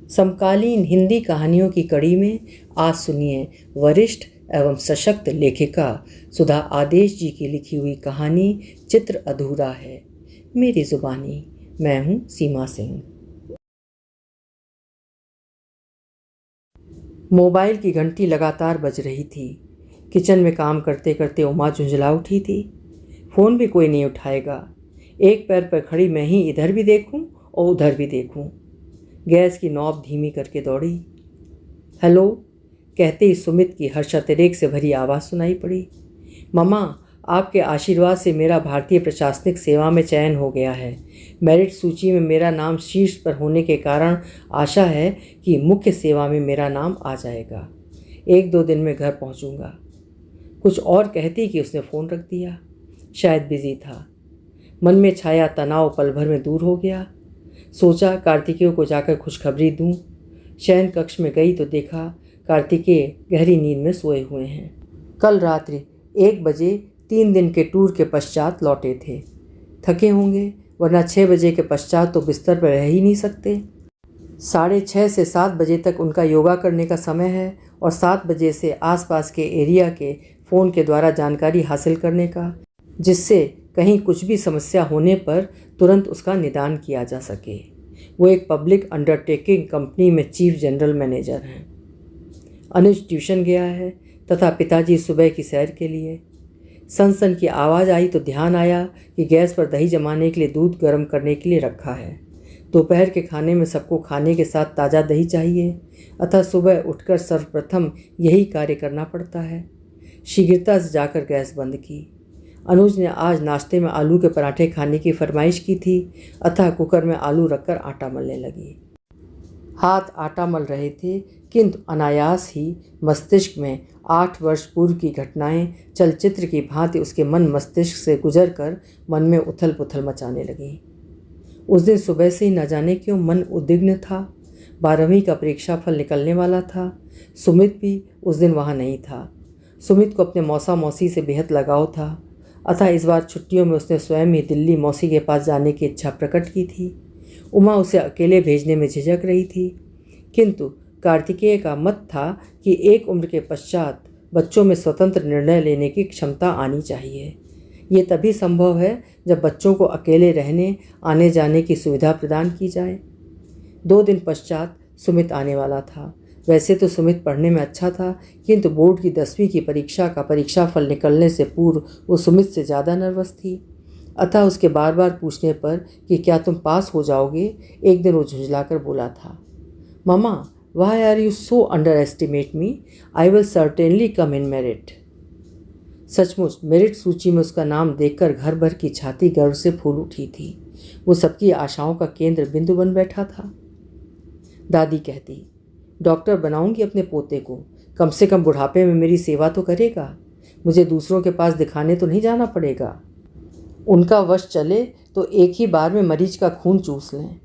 समकालीन हिंदी कहानियों की कड़ी में आज सुनिए वरिष्ठ एवं सशक्त लेखिका सुधा आदेश जी की लिखी हुई कहानी चित्र अधूरा है। मेरी जुबानी। मैं हूँ सीमा सिंह। मोबाइल की घंटी लगातार बज रही थी। किचन में काम करते करते उमा झुंझला उठी थी। फ़ोन भी कोई नहीं उठाएगा। एक पैर पर खड़ी मैं ही इधर भी देखूं और उधर भी देखूं। गैस की नॉब धीमी करके दौड़ी। हेलो कहते ही सुमित की हर्षातिरेक से भरी आवाज़ सुनाई पड़ी। मम्मा, आपके आशीर्वाद से मेरा भारतीय प्रशासनिक सेवा में चयन हो गया है। मेरिट सूची में मेरा नाम शीर्ष पर होने के कारण आशा है कि मुख्य सेवा में मेरा नाम आ जाएगा। 1-2 दिन में घर पहुंचूंगा। कुछ और कहती कि उसने फ़ोन रख दिया। शायद बिजी था। मन में छाया तनाव पल भर में दूर हो गया। सोचा कार्तिकेय को जाकर खुशखबरी दूं। शयन कक्ष में गई तो देखा कार्तिकेय गहरी नींद में सोए हुए हैं। कल रात्रि 1 बजे 3 दिन के टूर के पश्चात लौटे थे। थके होंगे, वरना 6 बजे के पश्चात तो बिस्तर पर रह ही नहीं सकते। 6:30 से 7 बजे तक उनका योगा करने का समय है और 7 बजे से आसपास के एरिया के फ़ोन के द्वारा जानकारी हासिल करने का, जिससे कहीं कुछ भी समस्या होने पर तुरंत उसका निदान किया जा सके। वो एक पब्लिक अंडरटेकिंग कंपनी में चीफ जनरल मैनेजर हैं। अनुज ट्यूशन गया है तथा पिताजी सुबह की सैर के लिए। सन की आवाज़ आई तो ध्यान आया कि गैस पर दही जमाने के लिए दूध गर्म करने के लिए रखा है। दोपहर के खाने में सबको खाने के साथ ताज़ा दही चाहिए, अतः सुबह उठकर सर्वप्रथम यही कार्य करना पड़ता है। शीघ्रता से जाकर गैस बंद की। अनुज ने आज नाश्ते में आलू के पराठे खाने की फरमाइश की थी, अतः कुकर में आलू रखकर आटा मलने लगी। हाथ आटा मल रहे थे, किंतु अनायास ही मस्तिष्क में 8 वर्ष पूर्व की घटनाएं चलचित्र की भांति उसके मन मस्तिष्क से गुजरकर मन में उथल पुथल मचाने लगी। उस दिन सुबह से ही न जाने क्यों मन उद्विग्न था। 12वीं का परीक्षाफल निकलने वाला था। सुमित भी उस दिन वहाँ नहीं था। सुमित को अपने मौसा मौसी से बेहद लगाव था, अतः इस बार छुट्टियों में उसने स्वयं ही दिल्ली मौसी के पास जाने की इच्छा प्रकट की थी। उमा उसे अकेले भेजने में झिझक रही थी, किंतु कार्तिकेय का मत था कि एक उम्र के पश्चात बच्चों में स्वतंत्र निर्णय लेने की क्षमता आनी चाहिए। ये तभी संभव है जब बच्चों को अकेले रहने आने जाने की सुविधा प्रदान की जाए। 2 दिन पश्चात सुमित आने वाला था। वैसे तो सुमित पढ़ने में अच्छा था, किंतु बोर्ड की 10वीं की परीक्षा का परीक्षाफल निकलने से पूर्व वो सुमित से ज़्यादा नर्वस थी। अतः उसके बार बार पूछने पर कि क्या तुम पास हो जाओगे, एक दिन वो झुंझलाकर बोला था, mamma, why are you so underestimate me? I will certainly come in merit. सचमुच मेरिट सूची में उसका नाम देखकर घर भर की छाती गर्व से फूल उठी थी। वो सबकी आशाओं का केंद्र बिंदु बन बैठा था। दादी कहती, डॉक्टर बनाऊंगी अपने पोते को, कम से कम बुढ़ापे में मेरी सेवा तो करेगा। मुझे दूसरों के पास दिखाने तो नहीं जाना पड़ेगा। उनका वश चले तो एक ही बार में मरीज का खून चूस लें।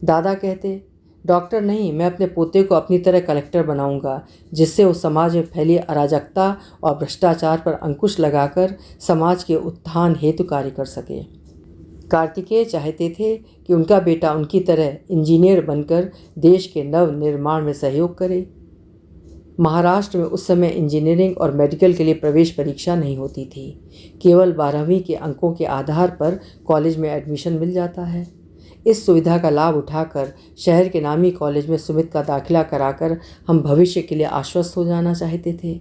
दादा कहते, डॉक्टर नहीं, मैं अपने पोते को अपनी तरह कलेक्टर बनाऊंगा, जिससे वो समाज में फैली अराजकता और भ्रष्टाचार पर अंकुश लगाकर समाज के उत्थान हेतु कार्य कर सके। कार्तिकेय चाहते थे कि उनका बेटा उनकी तरह इंजीनियर बनकर देश के नव निर्माण में सहयोग करे। महाराष्ट्र में उस समय इंजीनियरिंग और मेडिकल के लिए प्रवेश परीक्षा नहीं होती थी। केवल 12वीं के अंकों के आधार पर कॉलेज में एडमिशन मिल जाता है। इस सुविधा का लाभ उठाकर शहर के नामी कॉलेज में सुमित का दाखिला कराकर हम भविष्य के लिए आश्वस्त हो जाना चाहते थे।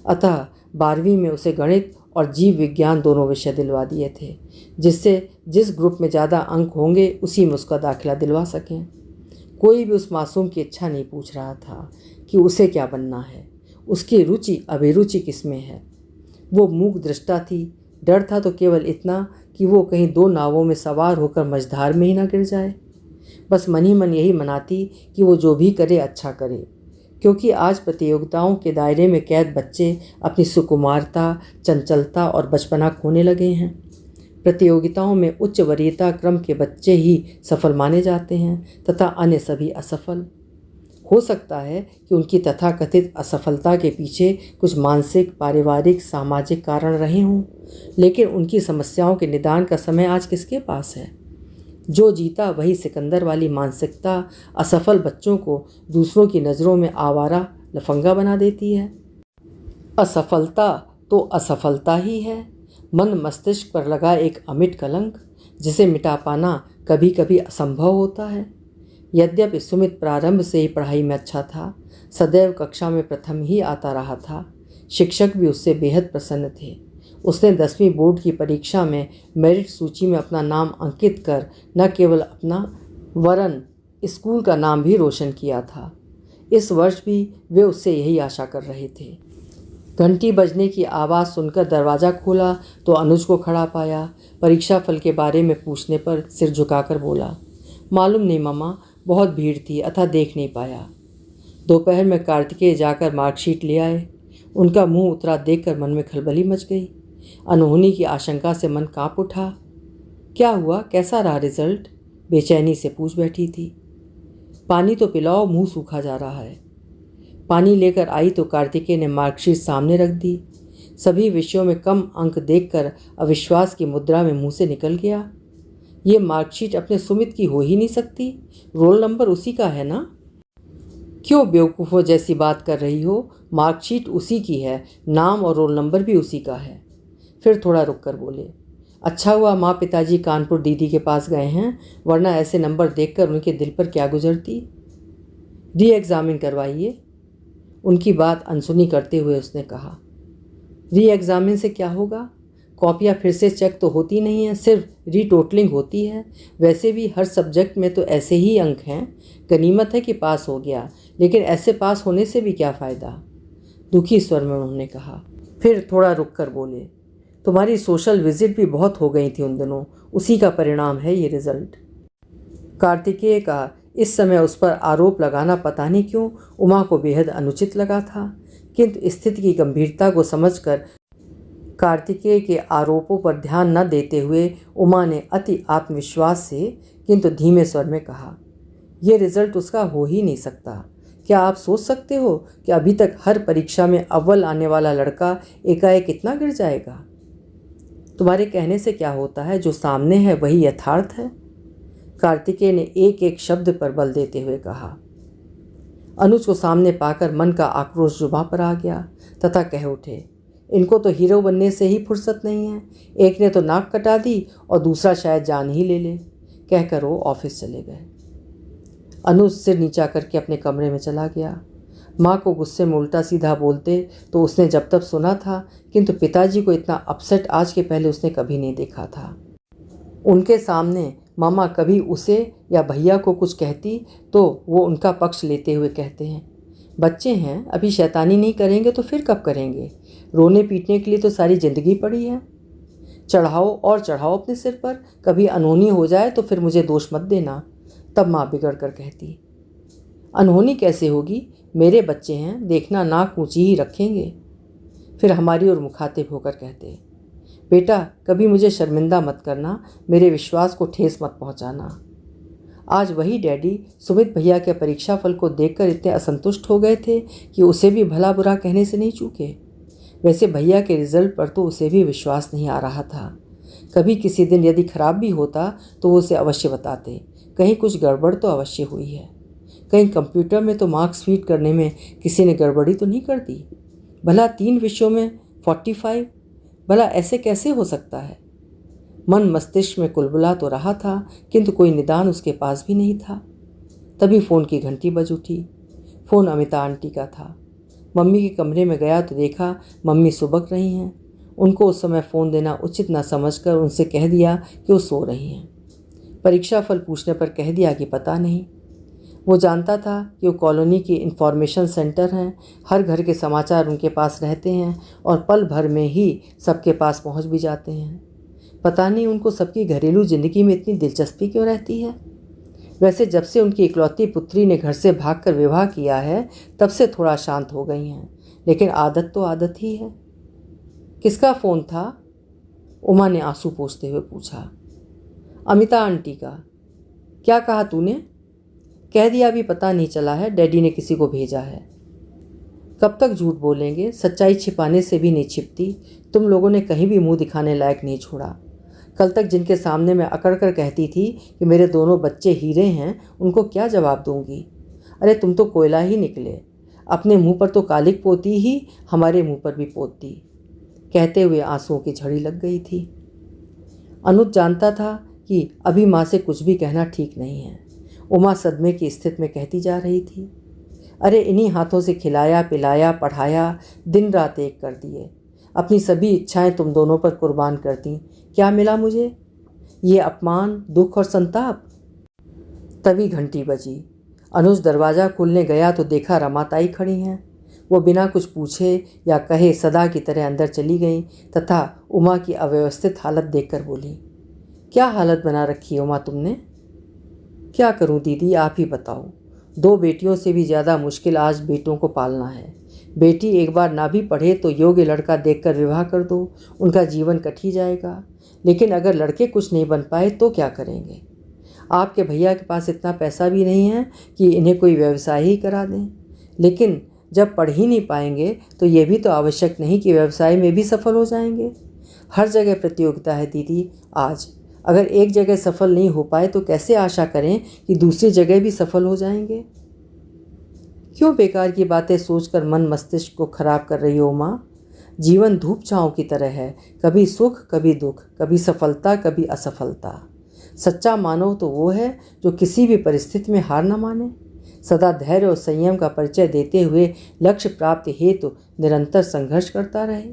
अतः 12वीं में उसे गणित और जीव विज्ञान दोनों विषय दिलवा दिए थे, जिससे जिस ग्रुप में ज़्यादा अंक होंगे उसी में उसका दाखिला दिलवा सकें। कोई भी उस मासूम की इच्छा नहीं पूछ रहा था कि उसे क्या बनना है, उसकी रुचि अभिरुचि किसमें है। वो मूक दृष्टा थी। डर था तो केवल इतना कि वो कहीं 2 नावों में सवार होकर मझधार में ही ना गिर जाए। बस मन ही मन यही मनाती कि वो जो भी करे अच्छा करे, क्योंकि आज प्रतियोगिताओं के दायरे में कैद बच्चे अपनी सुकुमारता, चंचलता और बचपना खोने लगे हैं। प्रतियोगिताओं में उच्च वरीयता क्रम के बच्चे ही सफल माने जाते हैं तथा अन्य सभी असफल। हो सकता है कि उनकी तथाकथित असफलता के पीछे कुछ मानसिक, पारिवारिक, सामाजिक कारण रहे हों, लेकिन उनकी समस्याओं के निदान का समय आज किसके पास है? जो जीता वही सिकंदर वाली मानसिकता असफल बच्चों को दूसरों की नज़रों में आवारा लफंगा बना देती है। असफलता तो असफलता ही है, मन मस्तिष्क पर लगा एक अमिट कलंक जिसे मिटा पाना कभी कभी असंभव होता है। यद्यपि सुमित प्रारंभ से ही पढ़ाई में अच्छा था, सदैव कक्षा में प्रथम ही आता रहा था। शिक्षक भी उससे बेहद प्रसन्न थे। उसने 10वीं बोर्ड की परीक्षा में मेरिट सूची में अपना नाम अंकित कर न केवल अपना वरन स्कूल का नाम भी रोशन किया था। इस वर्ष भी वे उससे यही आशा कर रहे थे। घंटी बजने की आवाज़ सुनकर दरवाज़ा खोला तो अनुज को खड़ा पाया। परीक्षा फल के बारे में पूछने पर सिर झुकाकर बोला, मालूम नहीं मामा, बहुत भीड़ थी अतः देख नहीं पाया। दोपहर में कार्तिकेय जाकर मार्कशीट ले आए। उनका मुंह उतरा देखकर मन में खलबली मच गई। अनहोनी की आशंका से मन कांप उठा। क्या हुआ, कैसा रहा रिजल्ट? बेचैनी से पूछ बैठी थी। पानी तो पिलाओ, मुंह सूखा जा रहा है। पानी लेकर आई तो कार्तिकेय ने मार्कशीट सामने रख दी। सभी विषयों में कम अंक देखकर अविश्वास की मुद्रा में मुंह से निकल गया, ये मार्कशीट अपने सुमित की हो ही नहीं सकती। रोल नंबर उसी का है ना? क्यों बेवकूफ़ों जैसी बात कर रही हो? मार्कशीट उसी की है, नाम और रोल नंबर भी उसी का है। फिर थोड़ा रुक कर बोले, अच्छा हुआ माँ पिताजी कानपुर दीदी के पास गए हैं, वरना ऐसे नंबर देखकर उनके दिल पर क्या गुजरती। री एग्ज़ामिन करवाइए। उनकी बात अनसुनी करते हुए उसने कहा। री एग्ज़ामिन से क्या होगा? कॉपियाँ फिर से चेक तो होती नहीं हैं, सिर्फ रीटोटलिंग होती है। वैसे भी हर सब्जेक्ट में तो ऐसे ही अंक हैं। गनीमत है कि पास हो गया, लेकिन ऐसे पास होने से भी क्या फ़ायदा? दुखी स्वर में उन्होंने कहा। फिर थोड़ा रुक कर बोले, तुम्हारी सोशल विजिट भी बहुत हो गई थी उन दिनों, उसी का परिणाम है ये रिज़ल्ट। कार्तिकेय का इस समय उस पर आरोप लगाना पता नहीं क्यों उमा को बेहद अनुचित लगा था, किंतु स्थिति की गंभीरता को समझकर कार्तिकेय के आरोपों पर ध्यान न देते हुए उमा ने अति आत्मविश्वास से किंतु धीमे स्वर में कहा, यह रिजल्ट उसका हो ही नहीं सकता। क्या आप सोच सकते हो कि अभी तक हर परीक्षा में अव्वल आने वाला लड़का एकाएक इतना गिर जाएगा? तुम्हारे कहने से क्या होता है, जो सामने है वही यथार्थ है। कार्तिकेय ने एक एक शब्द पर बल देते हुए कहा। अनुज को सामने पाकर मन का आक्रोश जुबां पर आ गया तथा कह उठे, इनको तो हीरो बनने से ही फुर्सत नहीं है। एक ने तो नाक कटा दी और दूसरा शायद जान ही ले ले। कहकर वो ऑफिस चले गए। अनुज सिर नीचा करके अपने कमरे में चला गया। माँ को गुस्से में उल्टा सीधा बोलते तो उसने जब तक सुना था, किंतु पिताजी को इतना अपसेट आज के पहले उसने कभी नहीं देखा था। उनके सामने मामा कभी उसे या भैया को कुछ कहती तो वो उनका पक्ष लेते हुए कहते हैं, बच्चे हैं, अभी शैतानी नहीं करेंगे तो फिर कब करेंगे? रोने पीटने के लिए तो सारी ज़िंदगी पड़ी है। चढ़ाओ और चढ़ाओ अपने सिर पर, कभी अनहोनी हो जाए तो फिर मुझे दोष मत देना। तब माँ बिगड़ कर कहती, अनहोनी कैसे होगी? मेरे बच्चे हैं, देखना नाक ऊंची ही रखेंगे। फिर हमारी ओर मुखातिब होकर कहते, बेटा कभी मुझे शर्मिंदा मत करना, मेरे विश्वास को ठेस मत पहुंचाना। आज वही डैडी सुमित भैया के परीक्षा फल को देखकर इतने असंतुष्ट हो गए थे कि उसे भी भला बुरा कहने से नहीं चूके। वैसे भैया के रिजल्ट पर तो उसे भी विश्वास नहीं आ रहा था। कभी किसी दिन यदि खराब भी होता तो वो उसे अवश्य बताते, कहीं कुछ गड़बड़ तो अवश्य हुई है। कहीं कंप्यूटर में तो मार्क्स फीड करने में किसी ने गड़बड़ी तो नहीं कर दी? भला 3 विषयों में 45, भला ऐसे कैसे हो सकता है? मन मस्तिष्क में कुलबुला तो रहा था, किंतु कोई निदान उसके पास भी नहीं था। तभी फ़ोन की घंटी बज उठी। फ़ोन अमिता आंटी का था। मम्मी के कमरे में गया तो देखा मम्मी सुबक रही हैं। उनको उस समय फ़ोन देना उचित न समझकर उनसे कह दिया कि वो सो रही हैं। परीक्षा फल पूछने पर कह दिया कि पता नहीं। वो जानता था कि वो कॉलोनी की इंफॉर्मेशन सेंटर हैं, हर घर के समाचार उनके पास रहते हैं और पल भर में ही सबके पास पहुंच भी जाते हैं। पता नहीं उनको सबकी घरेलू ज़िंदगी में इतनी दिलचस्पी क्यों रहती है। वैसे जब से उनकी इकलौती पुत्री ने घर से भागकर विवाह किया है तब से थोड़ा शांत हो गई हैं, लेकिन आदत तो आदत ही है। किसका फ़ोन था? उमा ने आंसू पोंछते हुए पूछा। अमिता आंटी का। क्या कहा तूने? कह दिया अभी पता नहीं चला है, डैडी ने किसी को भेजा है। कब तक झूठ बोलेंगे? सच्चाई छिपाने से भी नहीं छिपती। तुम लोगों ने कहीं भी मुंह दिखाने लायक नहीं छोड़ा। कल तक जिनके सामने मैं अकड़ कर कहती थी कि मेरे दोनों बच्चे हीरे हैं, उनको क्या जवाब दूंगी? अरे तुम तो कोयला ही निकले। अपने मुंह पर तो कालिक पोती ही हमारे मुंह पर भी पोती। कहते हुए आंसुओं की झड़ी लग गई थी। अनुज जानता था कि अभी माँ से कुछ भी कहना ठीक नहीं है। उमा सदमे की स्थिति में कहती जा रही थी, अरे इन्हीं हाथों से खिलाया पिलाया पढ़ाया, दिन रात एक कर दिए, अपनी सभी इच्छाएं तुम दोनों पर कुर्बान कर दी, क्या मिला मुझे? ये अपमान, दुख और संताप। तभी घंटी बजी। अनुज दरवाज़ा खोलने गया तो देखा रमाताई खड़ी हैं। वो बिना कुछ पूछे या कहे सदा की तरह अंदर चली गई तथा उमा की अव्यवस्थित हालत देखकर बोली, क्या हालत बना रखी है उमा तुमने? क्या करूं दीदी, आप ही बताओ। 2 बेटियों से भी ज़्यादा मुश्किल आज बेटों को पालना है। बेटी एक बार ना भी पढ़े तो योग्य लड़का देखकर विवाह कर दो, उनका जीवन कट ही जाएगा। लेकिन अगर लड़के कुछ नहीं बन पाए तो क्या करेंगे? आपके भैया के पास इतना पैसा भी नहीं है कि इन्हें कोई व्यवसाय ही करा दें। लेकिन जब पढ़ ही नहीं पाएंगे तो ये भी तो आवश्यक नहीं कि व्यवसाय में भी सफल हो जाएंगे। हर जगह प्रतियोगिता है दीदी। आज अगर एक जगह सफल नहीं हो पाए तो कैसे आशा करें कि दूसरी जगह भी सफल हो जाएंगे? क्यों बेकार की बातें सोचकर मन मस्तिष्क को खराब कर रही हो माँ? जीवन धूप छाँव की तरह है, कभी सुख कभी दुख, कभी सफलता कभी असफलता। सच्चा मानव तो वो है जो किसी भी परिस्थिति में हार न माने, सदा धैर्य और संयम का परिचय देते हुए लक्ष्य प्राप्ति हेतु निरंतर संघर्ष करता रहे।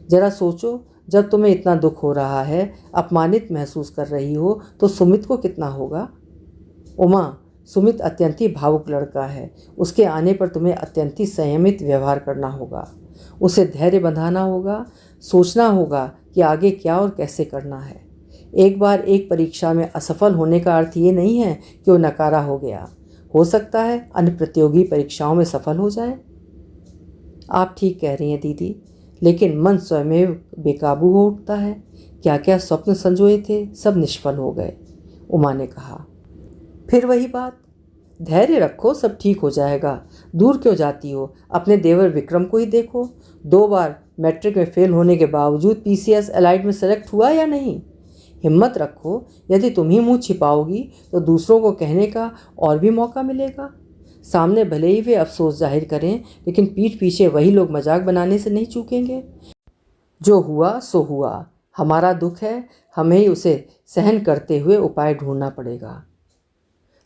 जरा सोचो, जब तुम्हें इतना दुख हो रहा है, अपमानित महसूस कर रही हो, तो सुमित को कितना होगा? उमा, सुमित अत्यंत ही भावुक लड़का है। उसके आने पर तुम्हें अत्यंत ही संयमित व्यवहार करना होगा। उसे धैर्य बंधाना होगा, सोचना होगा कि आगे क्या और कैसे करना है। एक बार एक परीक्षा में असफल होने का अर्थ ये नहीं है कि वो नकारा हो गया। हो सकता है अन्य प्रतियोगी परीक्षाओं में सफल हो जाए। आप ठीक कह रही हैं दीदी, लेकिन मन स्वयं बेकाबू हो उठता है। क्या क्या स्वप्न संजोए थे, सब निष्फल हो गए। उमा ने कहा, फिर वही बात, धैर्य रखो, सब ठीक हो जाएगा। दूर क्यों जाती हो? अपने देवर विक्रम को ही देखो। 2 बार मैट्रिक में फेल होने के बावजूद PCS एलाइड में सेलेक्ट हुआ या नहीं? हिम्मत रखो। यदि तुम ही मुँह छिपाओगी तो दूसरों को कहने का और भी मौका मिलेगा। सामने भले ही वे अफसोस जाहिर करें, लेकिन पीठ पीछे वही लोग मजाक बनाने से नहीं चूकेंगे। जो हुआ सो हुआ, हमारा दुख है, हमें ही उसे सहन करते हुए उपाय ढूंढना पड़ेगा।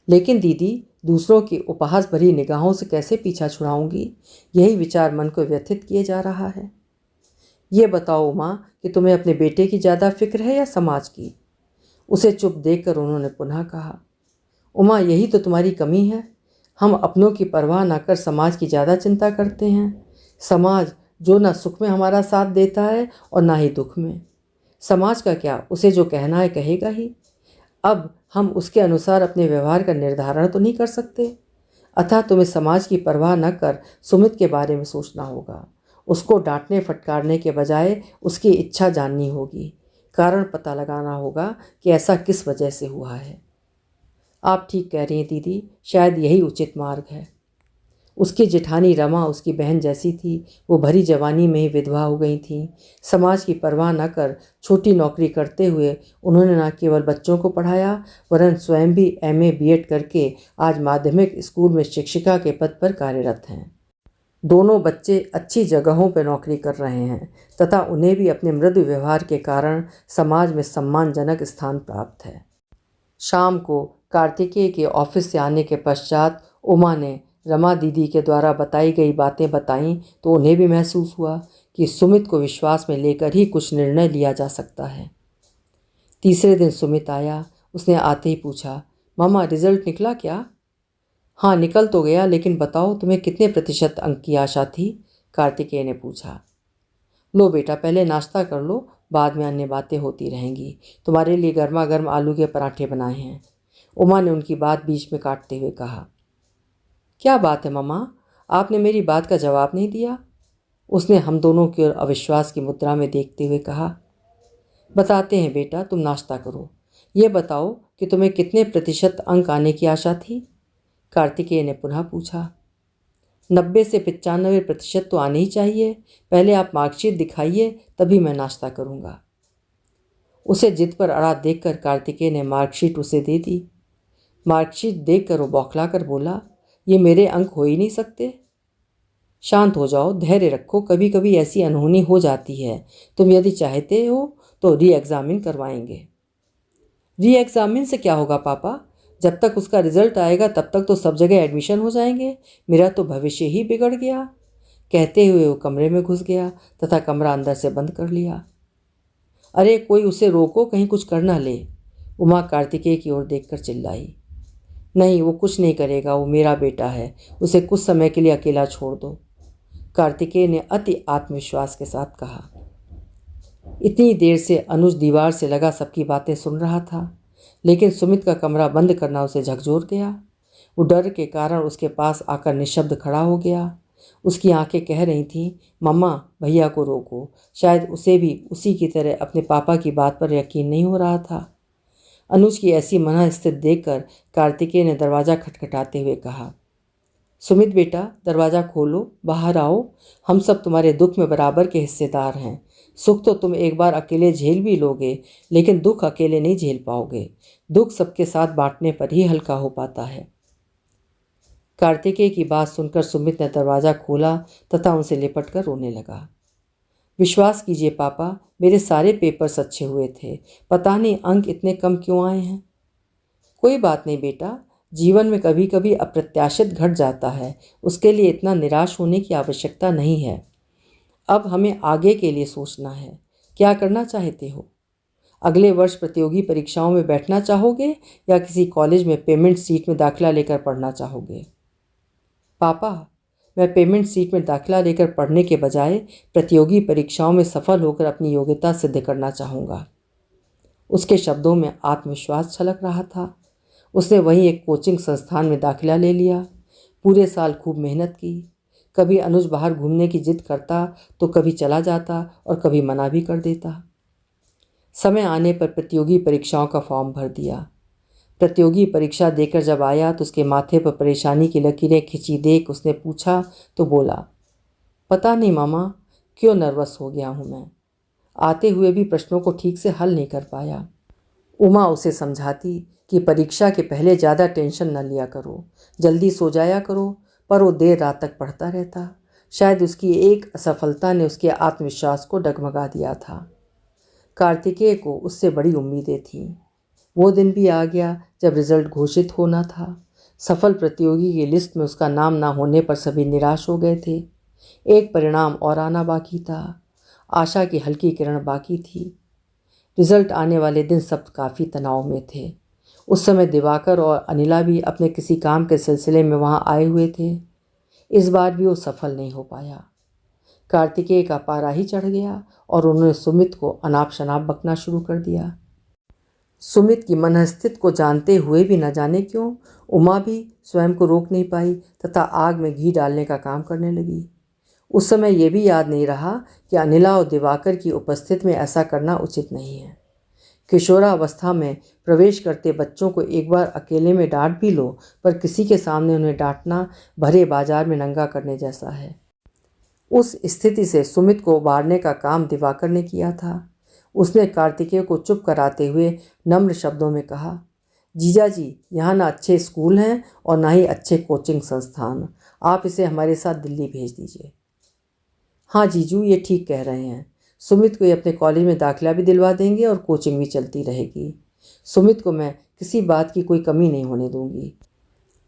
लेकिन दीदी, दूसरों की उपहास भरी निगाहों से कैसे पीछा छुड़ाऊंगी? यही विचार मन को व्यथित किए जा रहा है। ये बताओ उमा कि तुम्हें अपने बेटे की ज़्यादा फिक्र है या समाज की? उसे चुप देखकर उन्होंने पुनः कहा, उमा यही तो तुम्हारी कमी है। हम अपनों की परवाह न कर समाज की ज़्यादा चिंता करते हैं। समाज जो न सुख में हमारा साथ देता है और ना ही दुख में। समाज का क्या, उसे जो कहना है कहेगा ही। अब हम उसके अनुसार अपने व्यवहार का निर्धारण तो नहीं कर सकते। अतः तुम्हें समाज की परवाह न कर सुमित के बारे में सोचना होगा। उसको डांटने फटकारने के बजाय उसकी इच्छा जाननी होगी, कारण पता लगाना होगा कि ऐसा किस वजह से हुआ है। आप ठीक कह रही हैं दीदी, शायद यही उचित मार्ग है। उसकी जेठानी रमा उसकी बहन जैसी थी। वो भरी जवानी में ही विधवा हो गई थी। समाज की परवाह न कर छोटी नौकरी करते हुए उन्होंने न केवल बच्चों को पढ़ाया, वरन स्वयं भी MA BEd करके आज माध्यमिक स्कूल में शिक्षिका के पद पर कार्यरत हैं। दोनों बच्चे अच्छी जगहों पर नौकरी कर रहे हैं तथा उन्हें भी अपने मृदु व्यवहार के कारण समाज में सम्मानजनक स्थान प्राप्त है। शाम को कार्तिकेय के ऑफिस से आने के पश्चात उमा ने रमा दीदी के द्वारा बताई गई बातें बताईं तो उन्हें भी महसूस हुआ कि सुमित को विश्वास में लेकर ही कुछ निर्णय लिया जा सकता है। तीसरे दिन सुमित आया। उसने आते ही पूछा, मामा रिजल्ट निकला क्या? हाँ निकल तो गया, लेकिन बताओ तुम्हें कितने प्रतिशत अंक की आशा थी? कार्तिकेय ने पूछा। लो बेटा, पहले नाश्ता कर लो, बाद में अन्य बातें होती रहेंगी। तुम्हारे लिए गर्मा गर्म आलू के पराठे बनाए हैं। उमा ने उनकी बात बीच में काटते हुए कहा। क्या बात है मम्मा, आपने मेरी बात का जवाब नहीं दिया? उसने हम दोनों की ओर अविश्वास की मुद्रा में देखते हुए कहा। बताते हैं बेटा, तुम नाश्ता करो। ये बताओ कि तुम्हें कितने प्रतिशत अंक आने की आशा थी? कार्तिकेय ने पुनः पूछा। 90 से 95% तो आने ही चाहिए। पहले आप मार्कशीट दिखाइए, तभी मैं नाश्ता करूँगा। उसे जिद पर अड़ा देखकर कार्तिकेय ने मार्कशीट उसे दे दी। मार्कशीट देखकर वो बौखला कर बोला, ये मेरे अंक हो ही नहीं सकते। शांत हो जाओ, धैर्य रखो, कभी कभी ऐसी अनहोनी हो जाती है। तुम यदि चाहते हो तो री एग्जामिन करवाएंगे। री एग्जामिन से क्या होगा पापा? जब तक उसका रिजल्ट आएगा तब तक तो सब जगह एडमिशन हो जाएंगे। मेरा तो भविष्य ही बिगड़ गया। कहते हुए वो कमरे में घुस गया तथा कमरा अंदर से बंद कर लिया। अरे कोई उसे रोको, कहीं कुछ कर ना ले, उमा कार्तिकेय की ओर देखकर चिल्लाई। नहीं, वो कुछ नहीं करेगा, वो मेरा बेटा है, उसे कुछ समय के लिए अकेला छोड़ दो, कार्तिकेय ने अति आत्मविश्वास के साथ कहा। इतनी देर से अनुज दीवार से लगा सबकी बातें सुन रहा था, लेकिन सुमित का कमरा बंद करना उसे झकझोर गया। वो डर के कारण उसके पास आकर निशब्द खड़ा हो गया। उसकी आंखें कह रही थीं, मम्मा भैया को रोको। शायद उसे भी उसी की तरह अपने पापा की बात पर यकीन नहीं हो रहा था। अनुज की ऐसी मनःस्थिति देखकर कार्तिकेय ने दरवाज़ा खटखटाते हुए कहा, सुमित बेटा, दरवाज़ा खोलो, बाहर आओ। हम सब तुम्हारे दुख में बराबर के हिस्सेदार हैं। सुख तो तुम एक बार अकेले झेल भी लोगे, लेकिन दुख अकेले नहीं झेल पाओगे। दुख सबके साथ बांटने पर ही हल्का हो पाता है। कार्तिकेय की बात सुनकर सुमित ने दरवाज़ा खोला तथा उनसे लिपट कर रोने लगा। विश्वास कीजिए पापा, मेरे सारे पेपर्स अच्छे हुए थे, पता नहीं अंक इतने कम क्यों आए हैं। कोई बात नहीं बेटा, जीवन में कभी कभी अप्रत्याशित घट जाता है, उसके लिए इतना निराश होने की आवश्यकता नहीं है। अब हमें आगे के लिए सोचना है। क्या करना चाहते हो? अगले वर्ष प्रतियोगी परीक्षाओं में बैठना चाहोगे या किसी कॉलेज में पेमेंट सीट में दाखिला लेकर पढ़ना चाहोगे? पापा, मैं पेमेंट सीट में दाखिला लेकर पढ़ने के बजाय प्रतियोगी परीक्षाओं में सफल होकर अपनी योग्यता सिद्ध करना चाहूँगा। उसके शब्दों में आत्मविश्वास छलक रहा था। उसने वहीं एक कोचिंग संस्थान में दाखिला ले लिया। पूरे साल खूब मेहनत की। कभी अनुज बाहर घूमने की जिद करता तो कभी चला जाता और कभी मना भी कर देता। समय आने पर प्रतियोगी परीक्षाओं का फॉर्म भर दिया। प्रतियोगी परीक्षा देकर जब आया तो उसके माथे पर परेशानी की लकीरें खिंची देख उसने पूछा तो बोला, पता नहीं मामा, क्यों नर्वस हो गया हूँ मैं। आते हुए भी प्रश्नों को ठीक से हल नहीं कर पाया। उमा उसे समझाती कि परीक्षा के पहले ज़्यादा टेंशन न लिया करो, जल्दी सो जाया करो, पर वो देर रात तक पढ़ता रहता। शायद उसकी एक असफलता ने उसके आत्मविश्वास को डगमगा दिया था। कार्तिकेय को उससे बड़ी उम्मीदें थीं। वो दिन भी आ गया जब रिजल्ट घोषित होना था। सफल प्रतियोगी की लिस्ट में उसका नाम ना होने पर सभी निराश हो गए थे। एक परिणाम और आना बाकी था। आशा की हल्की किरण बाकी थी। रिजल्ट आने वाले दिन सब काफ़ी तनाव में थे। उस समय दिवाकर और अनिला भी अपने किसी काम के सिलसिले में वहाँ आए हुए थे। इस बार भी वो सफल नहीं हो पाया। कार्तिकेय का पारा ही चढ़ गया और उन्होंने सुमित को अनाप शनाप बकना शुरू कर दिया। सुमित की मनःस्थिति को जानते हुए भी न जाने क्यों उमा भी स्वयं को रोक नहीं पाई तथा आग में घी डालने का काम करने लगी। उस समय ये भी याद नहीं रहा कि अनिला और दिवाकर की उपस्थिति में ऐसा करना उचित नहीं है। किशोरावस्था में प्रवेश करते बच्चों को एक बार अकेले में डांट भी लो, पर किसी के सामने उन्हें डांटना भरे बाजार में नंगा करने जैसा है। उस स्थिति से सुमित को उबारने का काम दिवाकर ने किया था। उसने कार्तिकेय को चुप कराते हुए नम्र शब्दों में कहा, जीजा जी, यहाँ ना अच्छे स्कूल हैं और ना ही अच्छे कोचिंग संस्थान, आप इसे हमारे साथ दिल्ली भेज दीजिए। हाँ जीजू, ये ठीक कह रहे हैं। सुमित को ये अपने कॉलेज में दाखिला भी दिलवा देंगे और कोचिंग भी चलती रहेगी। सुमित को मैं किसी बात की कोई कमी नहीं होने दूंगी।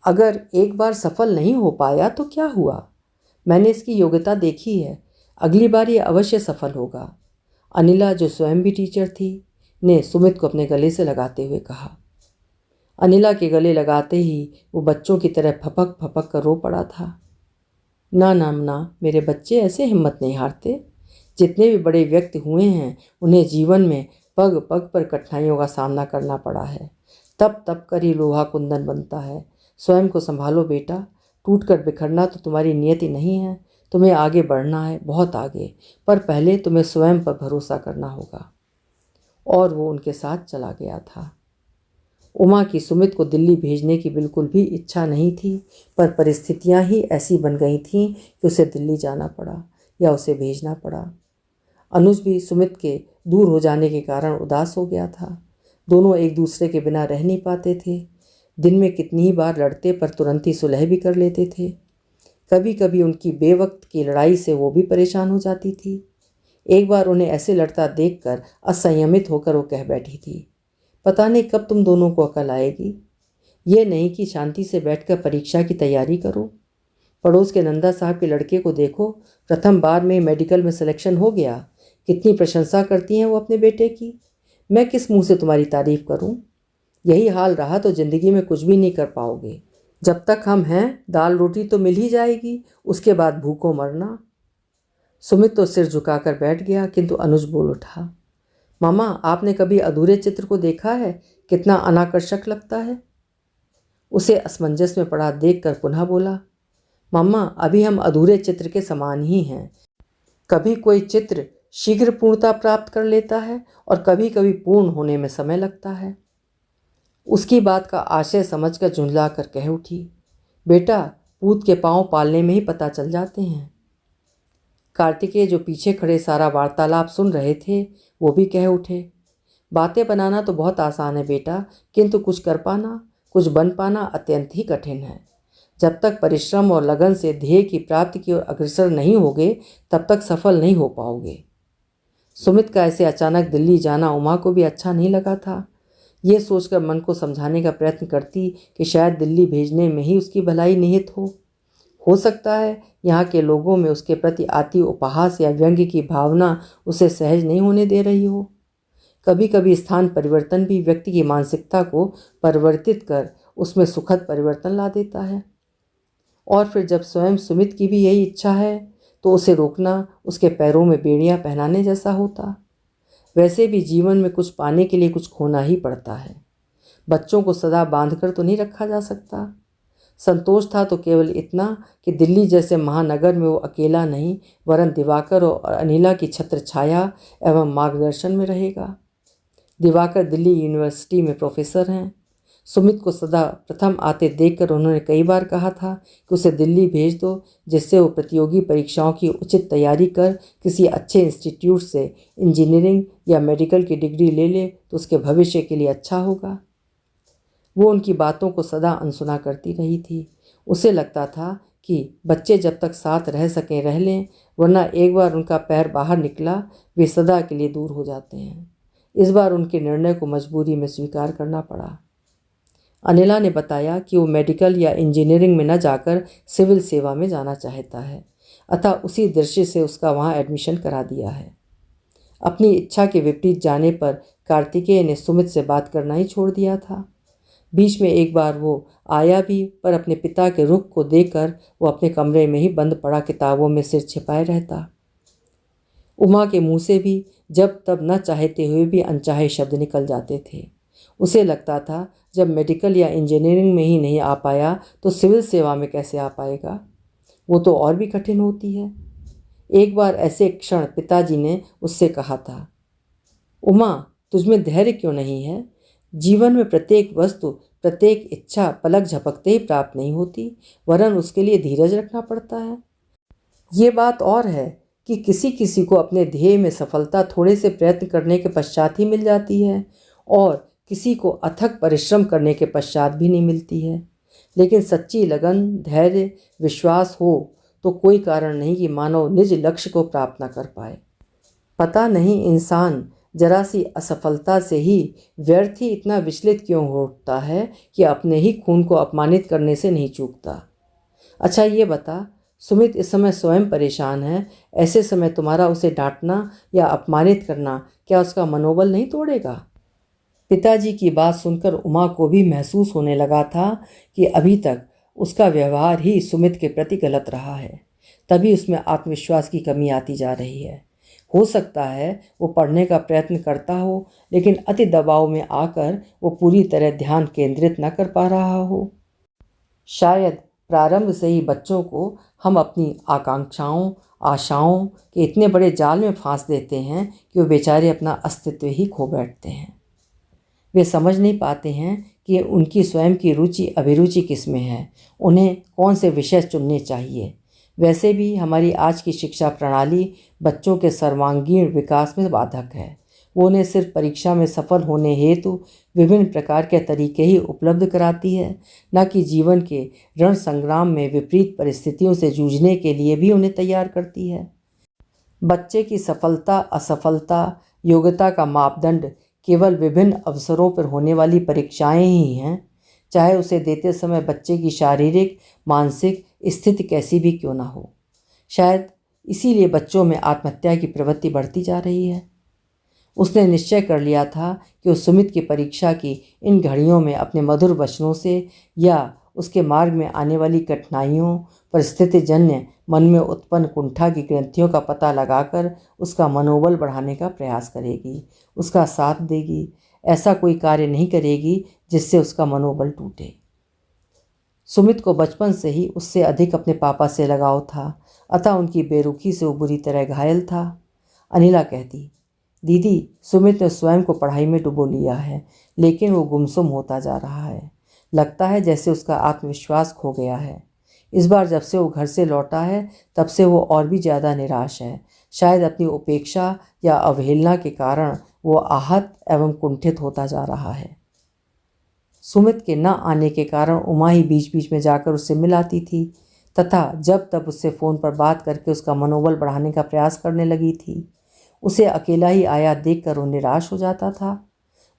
अगर एक बार सफल नहीं हो पाया तो क्या हुआ? मैंने इसकी योग्यता देखी है, अगली बार ये अवश्य सफल होगा। अनिला, जो स्वयं भी टीचर थी, ने सुमित को अपने गले से लगाते हुए कहा। अनिला के गले लगाते ही वो बच्चों की तरह फपक फपक कर रो पड़ा था। ना ना ना, मेरे बच्चे ऐसे हिम्मत नहीं हारते। जितने भी बड़े व्यक्ति हुए हैं उन्हें जीवन में पग पग पर कठिनाइयों का सामना करना पड़ा है। तब तब कर ही लोहा कुंदन बनता है। स्वयं को संभालो बेटा, टूट कर बिखरना तो तुम्हारी नियति नहीं है। तुम्हें आगे बढ़ना है, बहुत आगे, पर पहले तुम्हें स्वयं पर भरोसा करना होगा। और वो उनके साथ चला गया था। उमा की सुमित को दिल्ली भेजने की बिल्कुल भी इच्छा नहीं थी, पर परिस्थितियां ही ऐसी बन गई थीं कि उसे दिल्ली जाना पड़ा या उसे भेजना पड़ा। अनुज भी सुमित के दूर हो जाने के कारण उदास हो गया था। दोनों एक दूसरे के बिना रह नहीं पाते थे। दिन में कितनी ही बार लड़ते पर तुरंत ही सुलह भी कर लेते थे। कभी कभी उनकी बेवक्त की लड़ाई से वो भी परेशान हो जाती थी। एक बार उन्हें ऐसे लड़ता देखकर असंयमित होकर वो कह बैठी थी, पता नहीं कब तुम दोनों को अकल आएगी। ये नहीं कि शांति से बैठकर परीक्षा की तैयारी करो। पड़ोस के नंदा साहब के लड़के को देखो, प्रथम बार में मेडिकल में सिलेक्शन हो गया। कितनी प्रशंसा करती हैं वो अपने बेटे की। मैं किस मुंह से तुम्हारी तारीफ करूं? यही हाल रहा तो ज़िंदगी में कुछ भी नहीं कर पाओगे। जब तक हम हैं दाल रोटी तो मिल ही जाएगी, उसके बाद भूखों मरना। सुमित तो सिर झुकाकर बैठ गया, किंतु अनुज बोल उठा, मामा आपने कभी अधूरे चित्र को देखा है? कितना अनाकर्षक लगता है। उसे असमंजस में पड़ा देखकर पुनः बोला, मामा अभी हम अधूरे चित्र के समान ही हैं। कभी कोई चित्र शीघ्र पूर्णता प्राप्त कर लेता है और कभी कभी पूर्ण होने में समय लगता है। उसकी बात का आशय समझकर झुंझला कर कह उठी, बेटा पूत के पांव पालने में ही पता चल जाते हैं। कार्तिकेय जो पीछे खड़े सारा वार्तालाप सुन रहे थे वो भी कह उठे, बातें बनाना तो बहुत आसान है बेटा, किंतु कुछ कर पाना, कुछ बन पाना अत्यंत ही कठिन है। जब तक परिश्रम और लगन से ध्येय की प्राप्ति की ओर अग्रसर नहीं होगे तब तक सफल नहीं हो पाओगे। सुमित का ऐसे अचानक दिल्ली जाना उमा को भी अच्छा नहीं लगा था। ये सोचकर मन को समझाने का प्रयत्न करती कि शायद दिल्ली भेजने में ही उसकी भलाई निहित हो सकता है यहाँ के लोगों में उसके प्रति आती उपहास या व्यंग्य की भावना उसे सहज नहीं होने दे रही हो। कभी कभी स्थान परिवर्तन भी व्यक्ति की मानसिकता को परिवर्तित कर उसमें सुखद परिवर्तन ला देता है। और फिर जब स्वयं सुमित की भी यही इच्छा है तो उसे रोकना उसके पैरों में बेड़ियां पहनाने जैसा होता। वैसे भी जीवन में कुछ पाने के लिए कुछ खोना ही पड़ता है। बच्चों को सदा बांधकर तो नहीं रखा जा सकता। संतोष था तो केवल इतना कि दिल्ली जैसे महानगर में वो अकेला नहीं वरन दिवाकर और अनिला की छत्र छाया एवं मार्गदर्शन में रहेगा। दिवाकर दिल्ली यूनिवर्सिटी में प्रोफेसर हैं। सुमित को सदा प्रथम आते देखकर उन्होंने कई बार कहा था कि उसे दिल्ली भेज दो, जिससे वो प्रतियोगी परीक्षाओं की उचित तैयारी कर किसी अच्छे इंस्टीट्यूट से इंजीनियरिंग या मेडिकल की डिग्री ले ले तो उसके भविष्य के लिए अच्छा होगा। वो उनकी बातों को सदा अनसुना करती रही थी। उसे लगता था कि बच्चे जब तक साथ रह सकें रह लें, वरना एक बार उनका पैर बाहर निकला वे सदा के लिए दूर हो जाते हैं। इस बार उनके निर्णय को मजबूरी में स्वीकार करना पड़ा। अनिला ने बताया कि वो मेडिकल या इंजीनियरिंग में न जाकर सिविल सेवा में जाना चाहता है, अतः उसी दृष्टि से उसका वहाँ एडमिशन करा दिया है। अपनी इच्छा के विपरीत जाने पर कार्तिकेय ने सुमित से बात करना ही छोड़ दिया था। बीच में एक बार वो आया भी, पर अपने पिता के रुख को देखकर वो अपने कमरे में ही बंद पड़ा किताबों में सिर छिपाए रहता। उमा के मुंह से भी जब तब न चाहते हुए भी अनचाहे शब्द निकल जाते थे। उसे लगता था जब मेडिकल या इंजीनियरिंग में ही नहीं आ पाया तो सिविल सेवा में कैसे आ पाएगा, वो तो और भी कठिन होती है। एक बार ऐसे क्षण पिताजी ने उससे कहा था, उमा तुझमें धैर्य क्यों नहीं है? जीवन में प्रत्येक वस्तु प्रत्येक इच्छा पलक झपकते ही प्राप्त नहीं होती, वरन उसके लिए धीरज रखना पड़ता है। ये बात और है कि किसी किसी को अपने ध्येय में सफलता थोड़े से प्रयत्न करने के पश्चात ही मिल जाती है और किसी को अथक परिश्रम करने के पश्चात भी नहीं मिलती है। लेकिन सच्ची लगन, धैर्य, विश्वास हो तो कोई कारण नहीं कि मानव निज लक्ष्य को प्राप्त न कर पाए। पता नहीं इंसान जरा सी असफलता से ही व्यर्थ ही इतना विचलित क्यों हो उठता है कि अपने ही खून को अपमानित करने से नहीं चूकता। अच्छा ये बता, सुमित इस समय स्वयं परेशान है, ऐसे समय तुम्हारा उसे डांटना या अपमानित करना क्या उसका मनोबल नहीं तोड़ेगा? पिताजी की बात सुनकर उमा को भी महसूस होने लगा था कि अभी तक उसका व्यवहार ही सुमित के प्रति गलत रहा है, तभी उसमें आत्मविश्वास की कमी आती जा रही है। हो सकता है वो पढ़ने का प्रयत्न करता हो, लेकिन अति दबाव में आकर वो पूरी तरह ध्यान केंद्रित न कर पा रहा हो। शायद प्रारंभ से ही बच्चों को हम अपनी आकांक्षाओं, आशाओं के इतने बड़े जाल में फांस देते हैं कि वो बेचारे अपना अस्तित्व ही खो बैठते हैं। वे समझ नहीं पाते हैं कि उनकी स्वयं की रुचि अभिरुचि किस में है, उन्हें कौन से विषय चुनने चाहिए। वैसे भी हमारी आज की शिक्षा प्रणाली बच्चों के सर्वांगीण विकास में बाधक है। वो उन्हें सिर्फ परीक्षा में सफल होने हेतु विभिन्न प्रकार के तरीके ही उपलब्ध कराती है, न कि जीवन के रण संग्राम में विपरीत परिस्थितियों से जूझने के लिए भी उन्हें तैयार करती है। बच्चे की सफलता असफलता योग्यता का मापदंड केवल विभिन्न अवसरों पर होने वाली परीक्षाएं ही हैं, चाहे उसे देते समय बच्चे की शारीरिक मानसिक स्थिति कैसी भी क्यों ना हो। शायद इसीलिए बच्चों में आत्महत्या की प्रवृत्ति बढ़ती जा रही है। उसने निश्चय कर लिया था कि उस सुमित की परीक्षा की इन घड़ियों में अपने मधुर वचनों से या उसके मार्ग में आने वाली कठिनाइयों परिस्थितिजन्य मन में उत्पन्न कुंठा की ग्रंथियों का पता लगाकर उसका मनोबल बढ़ाने का प्रयास करेगी, उसका साथ देगी। ऐसा कोई कार्य नहीं करेगी जिससे उसका मनोबल टूटे। सुमित को बचपन से ही उससे अधिक अपने पापा से लगाव था, अतः उनकी बेरुखी से वो बुरी तरह घायल था। अनिला कहती, दीदी, सुमित ने स्वयं को पढ़ाई में डुबो लिया है, लेकिन वो गुमसुम होता जा रहा है। लगता है जैसे उसका आत्मविश्वास खो गया है। इस बार जब से वो घर से लौटा है तब से वो और भी ज़्यादा निराश है। शायद अपनी उपेक्षा या अवहेलना के कारण वो आहत एवं कुंठित होता जा रहा है। सुमित के न आने के कारण उमा ही बीच बीच में जाकर उससे मिलाती थी तथा जब तब उससे फ़ोन पर बात करके उसका मनोबल बढ़ाने का प्रयास करने लगी थी। उसे अकेला ही आया देखकर वो निराश हो जाता था।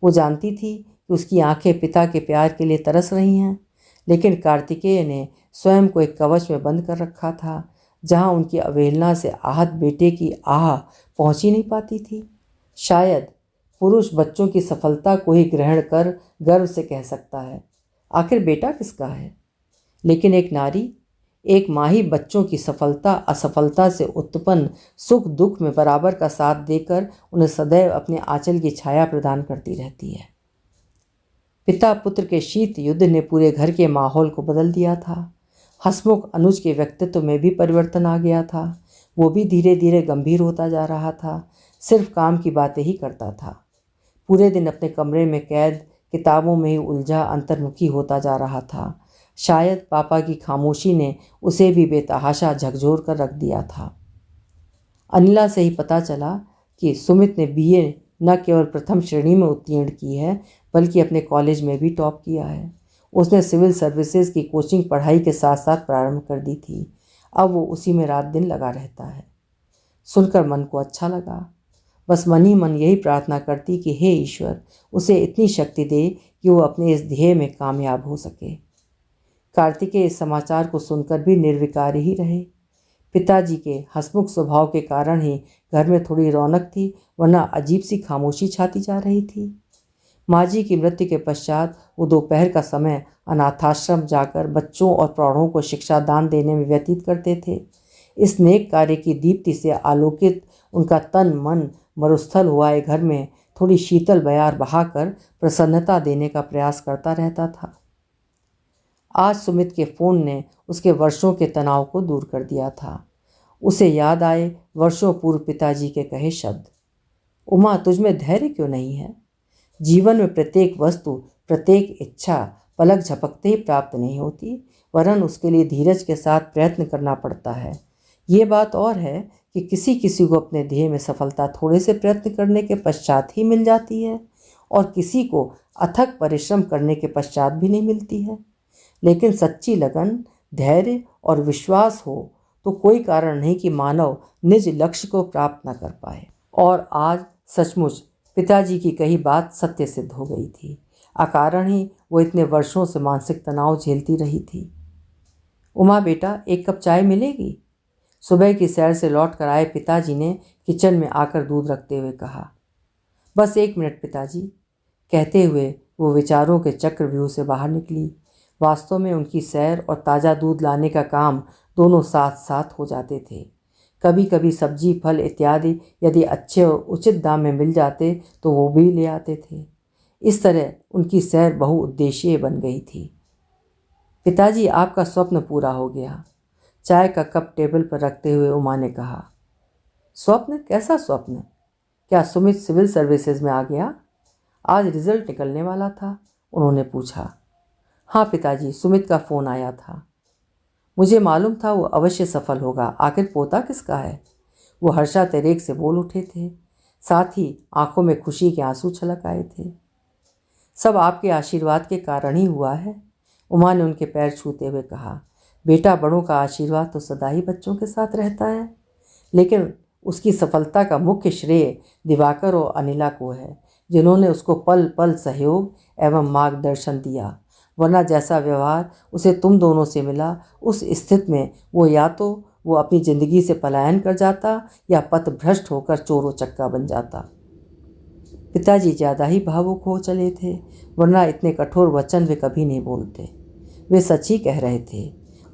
वो जानती थी कि उसकी आंखें पिता के प्यार के लिए तरस रही हैं, लेकिन कार्तिकेय ने स्वयं को एक कवच में बंद कर रखा था, जहां उनकी अवहेलना से आहत बेटे की आह पहुंच ही नहीं पाती थी। शायद पुरुष बच्चों की सफलता को ही ग्रहण कर गर्व से कह सकता है, आखिर बेटा किसका है। लेकिन एक नारी, एक माँ ही बच्चों की सफलता असफलता से उत्पन्न सुख दुख में बराबर का साथ देकर उन्हें सदैव अपने आंचल की छाया प्रदान करती रहती है। पिता पुत्र के शीत युद्ध ने पूरे घर के माहौल को बदल दिया था। हसमुख अनुज के व्यक्तित्व में भी परिवर्तन आ गया था। वो भी धीरे धीरे गंभीर होता जा रहा था, सिर्फ काम की बातें ही करता था। पूरे दिन अपने कमरे में कैद किताबों में ही उलझा अंतर्मुखी होता जा रहा था। शायद पापा की खामोशी ने उसे भी बेतहाशा झकझोर कर रख दिया था। अनिला से ही पता चला कि सुमित ने बीए न केवल प्रथम श्रेणी में उत्तीर्ण की है, बल्कि अपने कॉलेज में भी टॉप किया है। उसने सिविल सर्विसेज की कोचिंग पढ़ाई के साथ साथ प्रारंभ कर दी थी। अब वो उसी में रात दिन लगा रहता है। सुनकर मन को अच्छा लगा। बस मन ही मन यही प्रार्थना करती कि हे ईश्वर, उसे इतनी शक्ति दे कि वो अपने इस ध्येय में कामयाब हो सके। कार्तिकेय इस समाचार को सुनकर भी निर्विकार ही रहे। पिताजी के हंसमुख स्वभाव के कारण ही घर में थोड़ी रौनक थी, वरना अजीब सी खामोशी छाती जा रही थी। माँ जी की मृत्यु के पश्चात वो दोपहर का समय अनाथाश्रम जाकर बच्चों और प्रौढ़ों को शिक्षा दान देने में व्यतीत करते थे। इस नेक कार्य की दीप्ति से आलोकित उनका तन मन मरुस्थल हुआ एक घर में थोड़ी शीतल बयार बहाकर प्रसन्नता देने का प्रयास करता रहता था। आज सुमित के फ़ोन ने उसके वर्षों के तनाव को दूर कर दिया था। उसे याद आए वर्षों पूर्व पिताजी के कहे शब्द, उमा, तुझमें धैर्य क्यों नहीं है? जीवन में प्रत्येक वस्तु प्रत्येक इच्छा पलक झपकते ही प्राप्त नहीं होती, वरन उसके लिए धीरज के साथ प्रयत्न करना पड़ता है। ये बात और है कि किसी किसी को अपने ध्येय में सफलता थोड़े से प्रयत्न करने के पश्चात ही मिल जाती है और किसी को अथक परिश्रम करने के पश्चात भी नहीं मिलती है। लेकिन सच्ची लगन, धैर्य और विश्वास हो तो कोई कारण नहीं कि मानव निज लक्ष्य को प्राप्त न कर पाए। और आज सचमुच पिताजी की कही बात सत्य सिद्ध हो गई थी। अकारण ही वो इतने वर्षों से मानसिक तनाव झेलती रही थी। उमा बेटा, एक कप चाय मिलेगी? सुबह की सैर से लौट कर आए पिताजी ने किचन में आकर दूध रखते हुए कहा। बस 1 मिनट पिताजी, कहते हुए वो विचारों के चक्रव्यूह से बाहर निकली। वास्तव में उनकी सैर और ताज़ा दूध लाने का काम दोनों साथ साथ हो जाते थे। कभी कभी सब्जी फल इत्यादि यदि अच्छे और उचित दाम में मिल जाते तो वो भी ले आते थे। इस तरह उनकी सैर बहुउद्देशीय बन गई थी। पिताजी, आपका स्वप्न पूरा हो गया। चाय का कप टेबल पर रखते हुए उमा ने कहा। स्वप्न? कैसा स्वप्न? क्या सुमित सिविल सर्विसेज में आ गया? आज रिजल्ट निकलने वाला था, उन्होंने पूछा। हाँ पिताजी, सुमित का फ़ोन आया था। मुझे मालूम था वो अवश्य सफल होगा। आखिर पोता किसका है? वो हर्षातिरेक से बोल उठे थे। साथ ही आंखों में खुशी के आंसू छलक आए थे। सब आपके आशीर्वाद के कारण ही हुआ है, उमा ने उनके पैर छूते हुए कहा। बेटा, बड़ों का आशीर्वाद तो सदा ही बच्चों के साथ रहता है, लेकिन उसकी सफलता का मुख्य श्रेय दिवाकर और अनिला को है, जिन्होंने उसको पल पल सहयोग एवं मार्गदर्शन दिया। वरना जैसा व्यवहार उसे तुम दोनों से मिला, उस स्थिति में वो या तो वो अपनी ज़िंदगी से पलायन कर जाता या पथभ्रष्ट होकर चोरों चक्का बन जाता। पिताजी ज़्यादा ही भावुक हो चले थे, वरना इतने कठोर वचन वे कभी नहीं बोलते। वे सच ही कह रहे थे।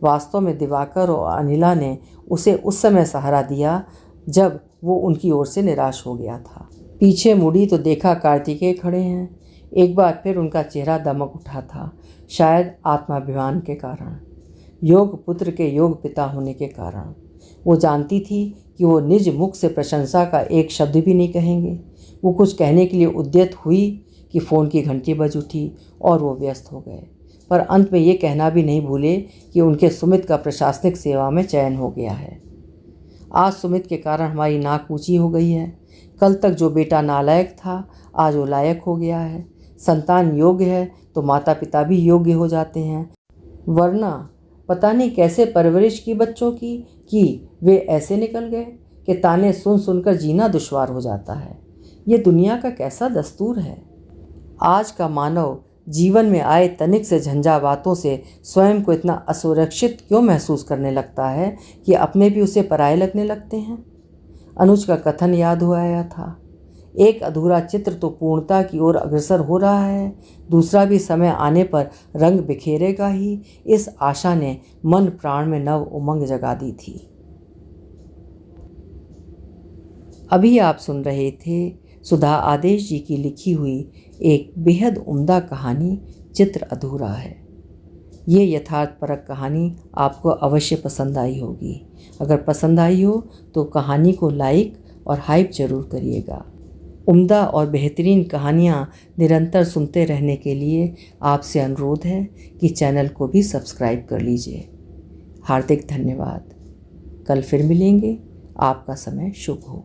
वास्तव में दिवाकर और अनिला ने उसे उस समय सहारा दिया जब वो उनकी ओर से निराश हो गया था। पीछे मुड़ी तो देखा कार्तिकेय खड़े हैं। एक बार फिर उनका चेहरा दमक उठा था, शायद आत्माभिमान के कारण, योग पुत्र के योग पिता होने के कारण। वो जानती थी कि वो निज मुख से प्रशंसा का एक शब्द भी नहीं कहेंगे। वो कुछ कहने के लिए उद्यत हुई कि फ़ोन की घंटी बज उठी और वो व्यस्त हो गए, पर अंत में ये कहना भी नहीं भूले कि उनके सुमित का प्रशासनिक सेवा में चयन हो गया है। आज सुमित के कारण हमारी नाक ऊंची हो गई है। कल तक जो बेटा नालायक था, आज वो लायक हो गया है। संतान योग्य है तो माता पिता भी योग्य हो जाते हैं, वरना पता नहीं कैसे परवरिश की बच्चों की कि वे ऐसे निकल गए कि ताने सुन सुनकर जीना दुश्वार हो जाता है। ये दुनिया का कैसा दस्तूर है। आज का मानव जीवन में आए तनिक से झंझावातों से स्वयं को इतना असुरक्षित क्यों महसूस करने लगता है कि अपने भी उसे पराये लगने लगते हैं। अनुज का कथन याद हो आया था, एक अधूरा चित्र तो पूर्णता की ओर अग्रसर हो रहा है, दूसरा भी समय आने पर रंग बिखेरेगा ही। इस आशा ने मन प्राण में नव उमंग जगा दी थी। अभी आप सुन रहे थे सुधा आदेश जी की लिखी हुई एक बेहद उम्दा कहानी चित्र अधूरा है। ये यथार्थपरक कहानी आपको अवश्य पसंद आई होगी। अगर पसंद आई हो तो कहानी को लाइक और हाइप जरूर करिएगा। उम्दा और बेहतरीन कहानियाँ निरंतर सुनते रहने के लिए आपसे अनुरोध है कि चैनल को भी सब्सक्राइब कर लीजिए। हार्दिक धन्यवाद। कल फिर मिलेंगे। आपका समय शुभ हो।